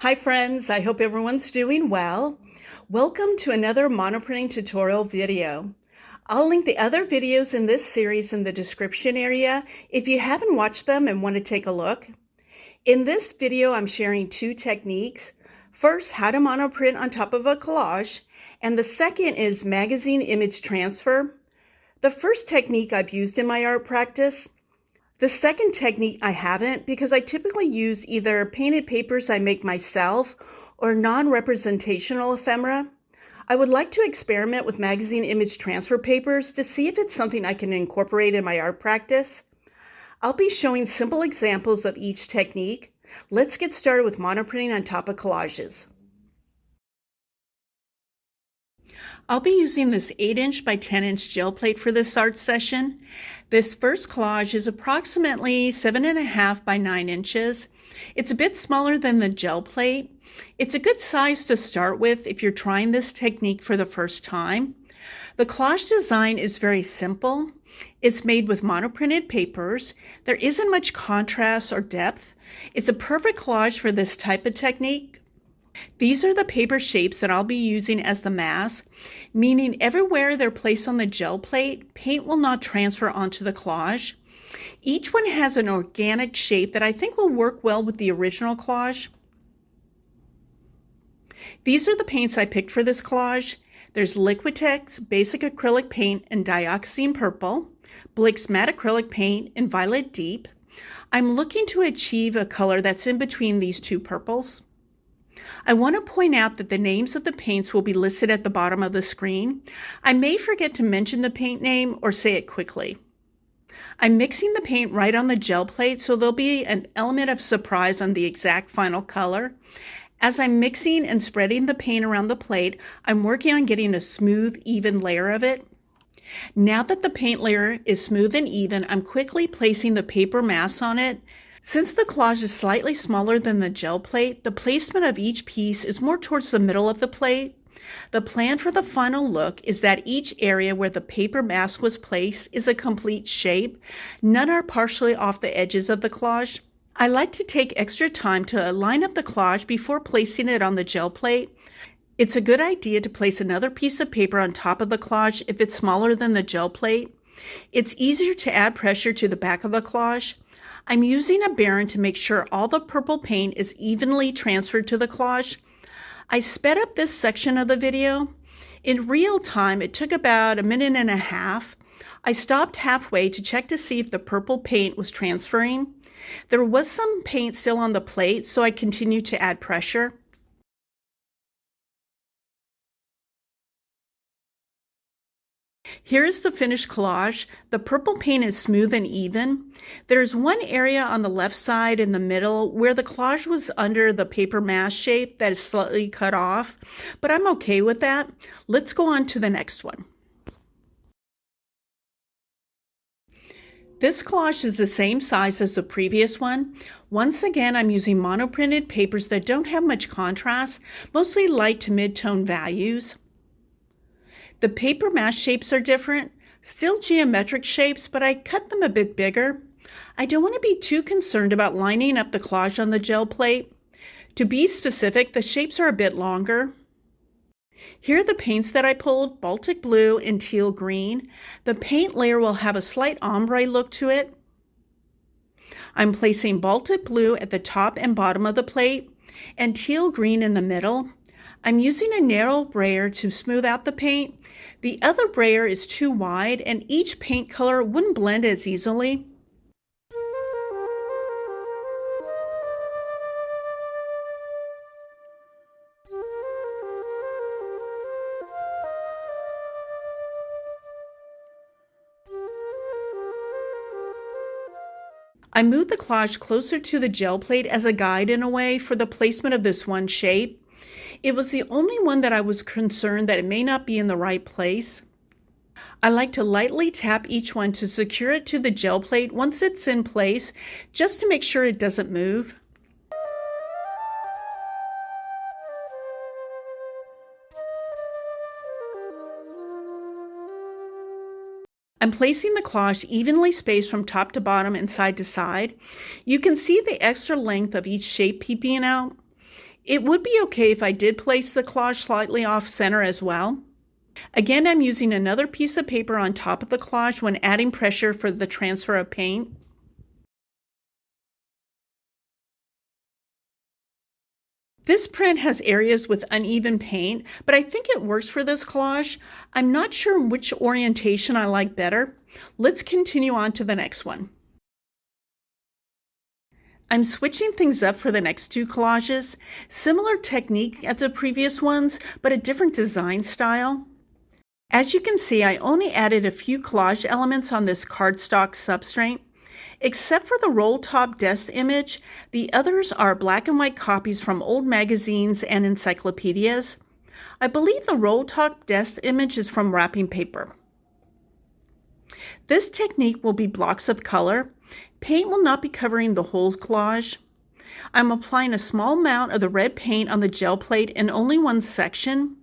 Hi friends, I hope everyone's doing well. Welcome to another monoprinting tutorial video. I'll link the other videos in this series in the description area if you haven't watched them and want to take a look. In this video, I'm sharing two techniques. First, how to monoprint on top of a collage, and the second is magazine image transfer. The first technique I've used in my art practice. The second technique I haven't because I typically use either painted papers I make myself or non-representational ephemera. I would like to experiment with magazine image transfer papers to see if it's something I can incorporate in my art practice. I'll be showing simple examples of each technique. Let's get started with monoprinting on top of collages. I'll be using this 8" by 10" gel plate for this art session. This first collage is approximately 7.5 by 9 inches. It's a bit smaller than the gel plate. It's a good size to start with if you're trying this technique for the first time. The collage design is very simple. It's made with monoprinted papers. There isn't much contrast or depth. It's a perfect collage for this type of technique. These are the paper shapes that I'll be using as the mask, meaning everywhere they're placed on the gel plate, paint will not transfer onto the collage. Each one has an organic shape that I think will work well with the original collage. These are the paints I picked for this collage. There's Liquitex Basic Acrylic Paint in Dioxazine Purple, Blick's Matte Acrylic Paint in Violet Deep. I'm looking to achieve a color that's in between these two purples. I want to point out that the names of the paints will be listed at the bottom of the screen. I may forget to mention the paint name or say it quickly. I'm mixing the paint right on the gel plate, so there'll be an element of surprise on the exact final color. As I'm mixing and spreading the paint around the plate, I'm working on getting a smooth, even layer of it. Now that the paint layer is smooth and even, I'm quickly placing the paper mask on it. Since the collage is slightly smaller than the gel plate, the placement of each piece is more towards the middle of the plate. The plan for the final look is that each area where the paper mask was placed is a complete shape. None are partially off the edges of the collage. I like to take extra time to line up the collage before placing it on the gel plate. It's a good idea to place another piece of paper on top of the collage if it's smaller than the gel plate. It's easier to add pressure to the back of the collage. I'm using a baren to make sure all the purple paint is evenly transferred to the collage. I sped up this section of the video. In real time, it took about 1.5 minutes. I stopped halfway to check to see if the purple paint was transferring. There was some paint still on the plate, so I continued to add pressure. Here is the finished collage. The purple paint is smooth and even. There's one area on the left side in the middle where the collage was under the paper mask shape that is slightly cut off, but I'm okay with that. Let's go on to the next one. This collage is the same size as the previous one. Once again, I'm using monoprinted papers that don't have much contrast, mostly light to mid-tone values. The paper mask shapes are different, still geometric shapes, but I cut them a bit bigger. I don't want to be too concerned about lining up the collage on the gel plate. To be specific, the shapes are a bit longer. Here are the paints that I pulled, Baltic Blue and Teal Green. The paint layer will have a slight ombre look to it. I'm placing Baltic Blue at the top and bottom of the plate and Teal Green in the middle. I'm using a narrow brayer to smooth out the paint. The other brayer is too wide and each paint color wouldn't blend as easily. I moved the collage closer to the gel plate as a guide in a way for the placement of this one shape. It was the only one that I was concerned that it may not be in the right place. I like to lightly tap each one to secure it to the gel plate once it's in place, just to make sure it doesn't move. I'm placing the collage evenly spaced from top to bottom and side to side. You can see the extra length of each shape peeping out. It would be okay if I did place the collage slightly off center as well. Again, I'm using another piece of paper on top of the collage when adding pressure for the transfer of paint. This print has areas with uneven paint, but I think it works for this collage. I'm not sure which orientation I like better. Let's continue on to the next one. I'm switching things up for the next two collages. Similar technique as the previous ones, but a different design style. As you can see, I only added a few collage elements on this cardstock substrate. Except for the roll top desk image, the others are black and white copies from old magazines and encyclopedias. I believe the roll top desk image is from wrapping paper. This technique will be blocks of color. Paint will not be covering the whole collage. I'm applying a small amount of the red paint on the gel plate in only one section,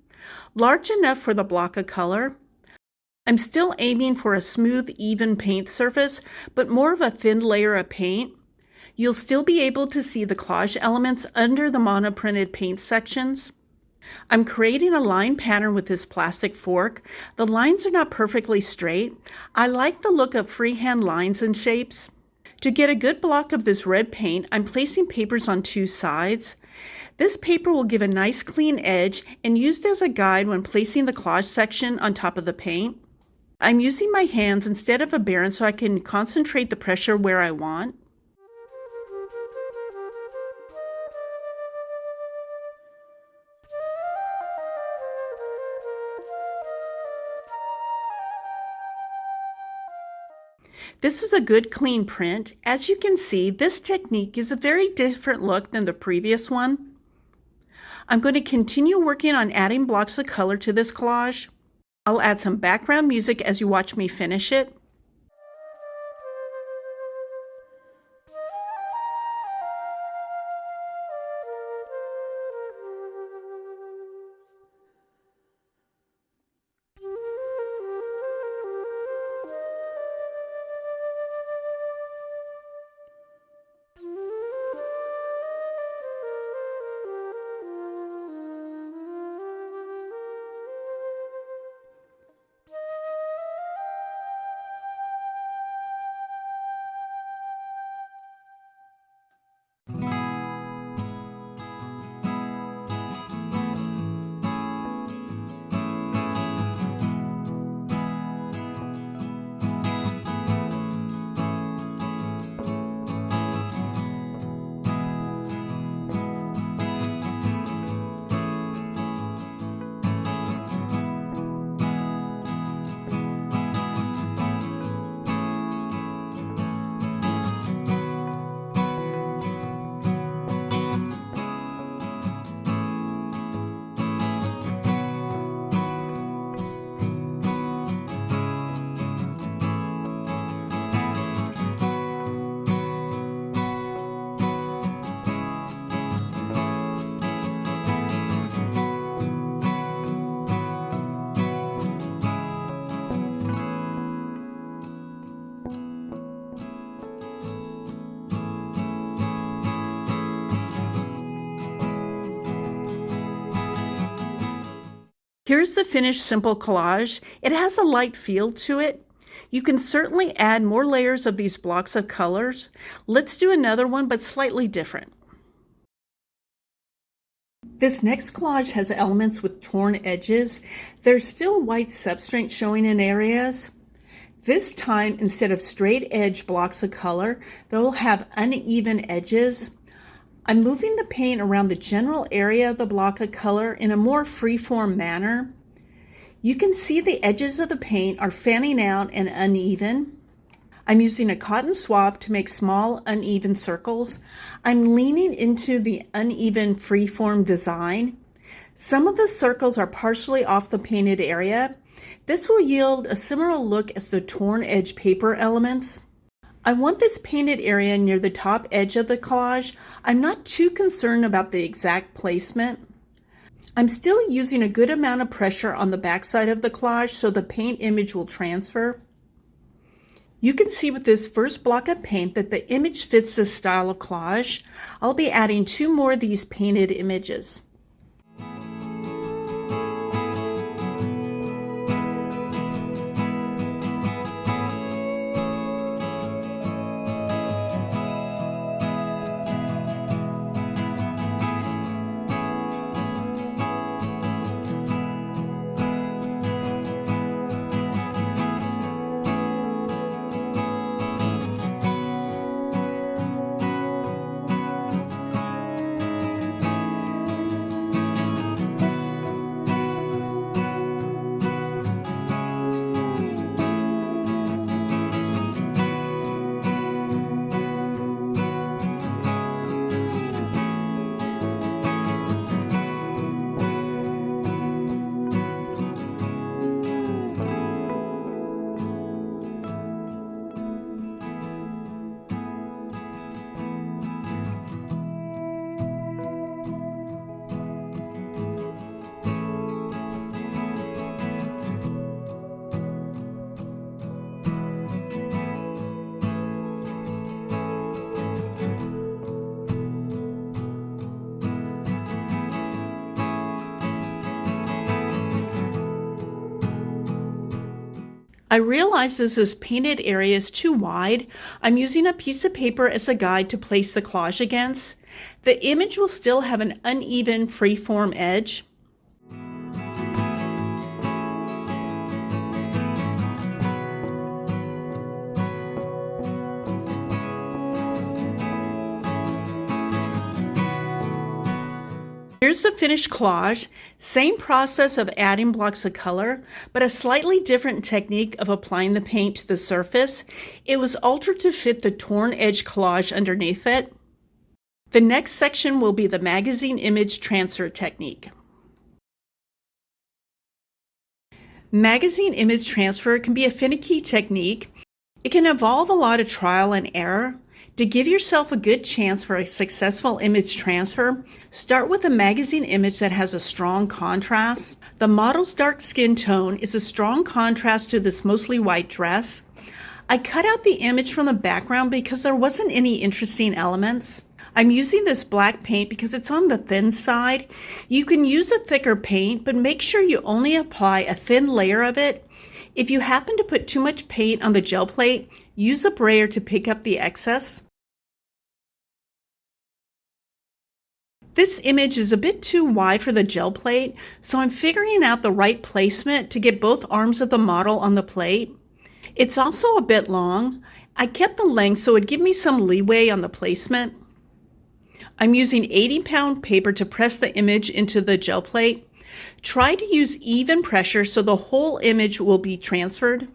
large enough for the block of color. I'm still aiming for a smooth, even paint surface, but more of a thin layer of paint. You'll still be able to see the collage elements under the monoprinted paint sections. I'm creating a line pattern with this plastic fork. The lines are not perfectly straight. I like the look of freehand lines and shapes. To get a good block of this red paint, I'm placing papers on two sides. This paper will give a nice clean edge and used as a guide when placing the collage section on top of the paint. I'm using my hands instead of a baren so I can concentrate the pressure where I want. This is a good clean print. As you can see, this technique is a very different look than the previous one. I'm going to continue working on adding blocks of color to this collage. I'll add some background music as you watch me finish it. Here's the finished simple collage. It has a light feel to it. You can certainly add more layers of these blocks of colors. Let's do another one, but slightly different. This next collage has elements with torn edges. There's still white substrate showing in areas. This time, instead of straight edge blocks of color, they'll have uneven edges. I'm moving the paint around the general area of the block of color in a more free-form manner. You can see the edges of the paint are fanning out and uneven. I'm using a cotton swab to make small, uneven circles. I'm leaning into the uneven free-form design. Some of the circles are partially off the painted area. This will yield a similar look as the torn edge paper elements. I want this painted area near the top edge of the collage. I'm not too concerned about the exact placement. I'm still using a good amount of pressure on the backside of the collage so the paint image will transfer. You can see with this first block of paint that the image fits this style of collage. I'll be adding 2 more of these painted images. I realize this painted area is too wide. I'm using a piece of paper as a guide to place the collage against. The image will still have an uneven freeform edge. Here's the finished collage. Same process of adding blocks of color, but a slightly different technique of applying the paint to the surface. It was altered to fit the torn edge collage underneath it. The next section will be the magazine image transfer technique. Magazine image transfer can be a finicky technique. It can involve a lot of trial and error. To give yourself a good chance for a successful image transfer, start with a magazine image that has a strong contrast. The model's dark skin tone is a strong contrast to this mostly white dress. I cut out the image from the background because there wasn't any interesting elements. I'm using this black paint because it's on the thin side. You can use a thicker paint, but make sure you only apply a thin layer of it. If you happen to put too much paint on the gel plate, use a brayer to pick up the excess. This image is a bit too wide for the gel plate, so I'm figuring out the right placement to get both arms of the model on the plate. It's also a bit long. I kept the length so it would give me some leeway on the placement. I'm using 80-pound paper to press the image into the gel plate. Try to use even pressure so the whole image will be transferred.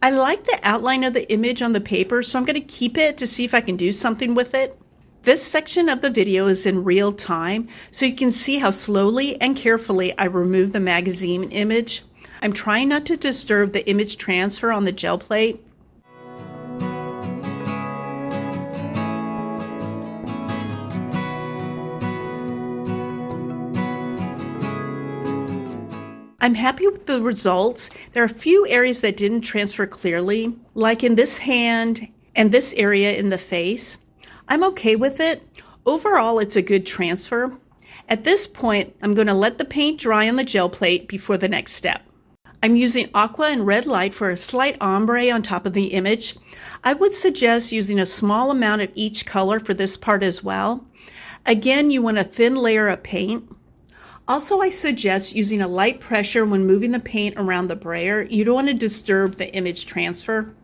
I like the outline of the image on the paper, so I'm going to keep it to see if I can do something with it. This section of the video is in real time, so you can see how slowly and carefully I remove the magazine image. I'm trying not to disturb the image transfer on the gel plate. I'm happy with the results. There are a few areas that didn't transfer clearly, like in this hand and this area in the face. I'm okay with it. Overall, it's a good transfer. At this point, I'm going to let the paint dry on the gel plate before the next step. I'm using aqua and red light for a slight ombre on top of the image. I would suggest using a small amount of each color for this part as well. Again, you want a thin layer of paint. Also, I suggest using a light pressure when moving the paint around the brayer. You don't want to disturb the image transfer.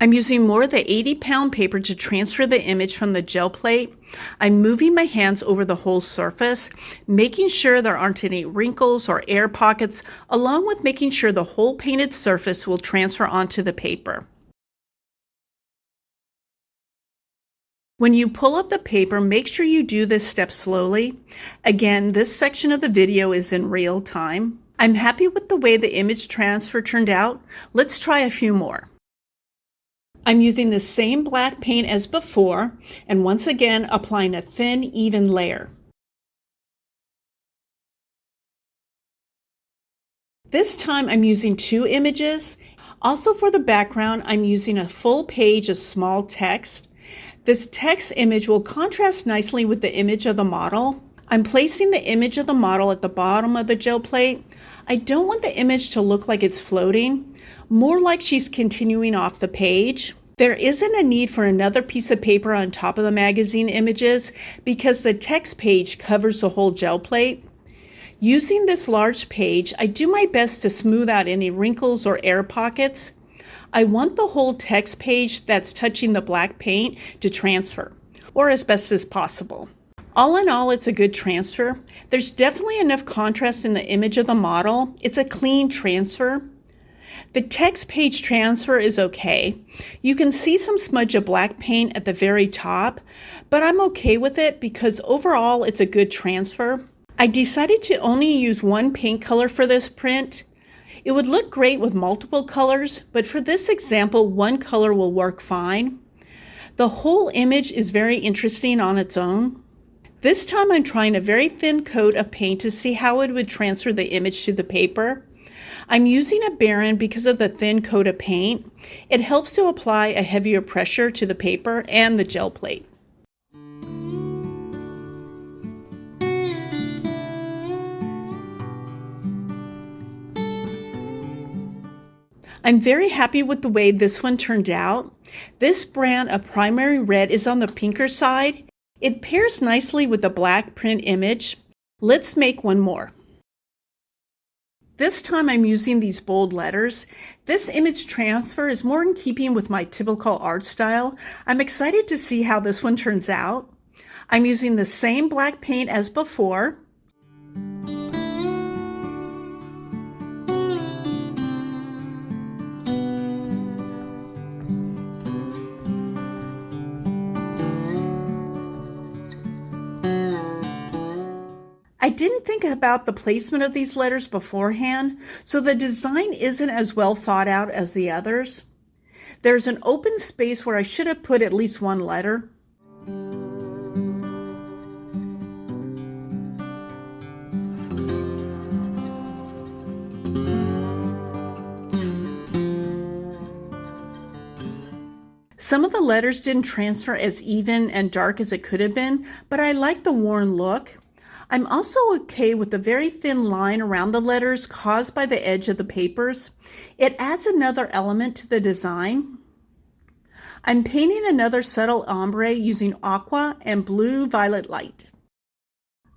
I'm using more of the 80-pound paper to transfer the image from the gel plate. I'm moving my hands over the whole surface, making sure there aren't any wrinkles or air pockets, along with making sure the whole painted surface will transfer onto the paper. When you pull up the paper, make sure you do this step slowly. Again, this section of the video is in real time. I'm happy with the way the image transfer turned out. Let's try a few more. I'm using the same black paint as before, and once again applying a thin, even layer. This time I'm using 2 images. Also for the background, I'm using a full page of small text. This text image will contrast nicely with the image of the model. I'm placing the image of the model at the bottom of the gel plate. I don't want the image to look like it's floating, more like she's continuing off the page. There isn't a need for another piece of paper on top of the magazine images because the text page covers the whole gel plate. Using this large page, I do my best to smooth out any wrinkles or air pockets. I want the whole text page that's touching the black paint to transfer, or as best as possible. All in all, it's a good transfer. There's definitely enough contrast in the image of the model. It's a clean transfer. The text page transfer is okay. You can see some smudge of black paint at the very top, but I'm okay with it because overall it's a good transfer. I decided to only use one paint color for this print. It would look great with multiple colors, but for this example, one color will work fine. The whole image is very interesting on its own. This time I'm trying a very thin coat of paint to see how it would transfer the image to the paper. I'm using a Baron because of the thin coat of paint. It helps to apply a heavier pressure to the paper and the gel plate. I'm very happy with the way this one turned out. This brand of primary red is on the pinker side. It pairs nicely with the black print image. Let's make one more. This time I'm using these bold letters. This image transfer is more in keeping with my typical art style. I'm excited to see how this one turns out. I'm using the same black paint as before. I didn't think about the placement of these letters beforehand, so the design isn't as well thought out as the others. There's an open space where I should have put at least one letter. Some of the letters didn't transfer as even and dark as it could have been, but I like the worn look. I'm also okay with the very thin line around the letters caused by the edge of the papers. It adds another element to the design. I'm painting another subtle ombre using aqua and blue violet light.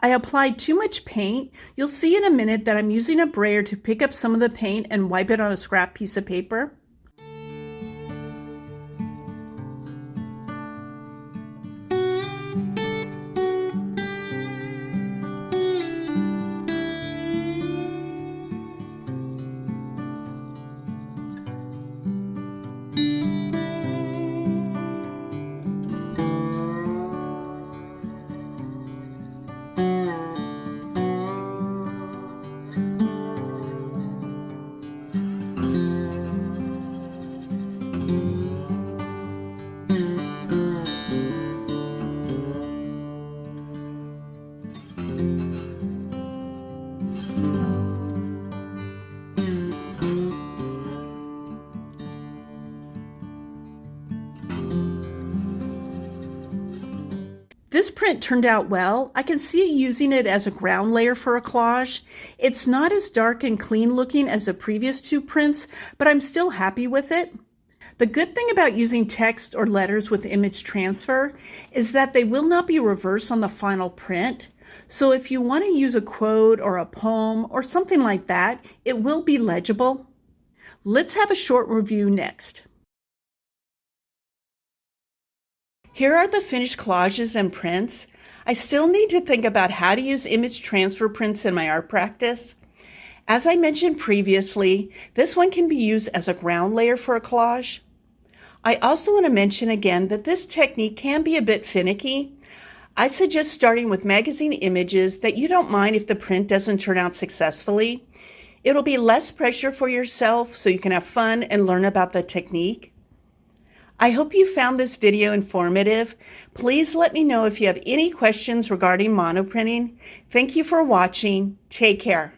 I applied too much paint. You'll see in a minute that I'm using a brayer to pick up some of the paint and wipe it on a scrap piece of paper. This print turned out well. I can see using it as a ground layer for a collage. It's not as dark and clean looking as the previous 2 prints, but I'm still happy with it. The good thing about using text or letters with image transfer is that they will not be reversed on the final print. So if you want to use a quote or a poem or something like that, it will be legible. Let's have a short review next. Here are the finished collages and prints. I still need to think about how to use image transfer prints in my art practice. As I mentioned previously, this one can be used as a ground layer for a collage. I also want to mention again that this technique can be a bit finicky. I suggest starting with magazine images that you don't mind if the print doesn't turn out successfully. It'll be less pressure for yourself so you can have fun and learn about the technique. I hope you found this video informative. Please let me know if you have any questions regarding monoprinting. Thank you for watching. Take care.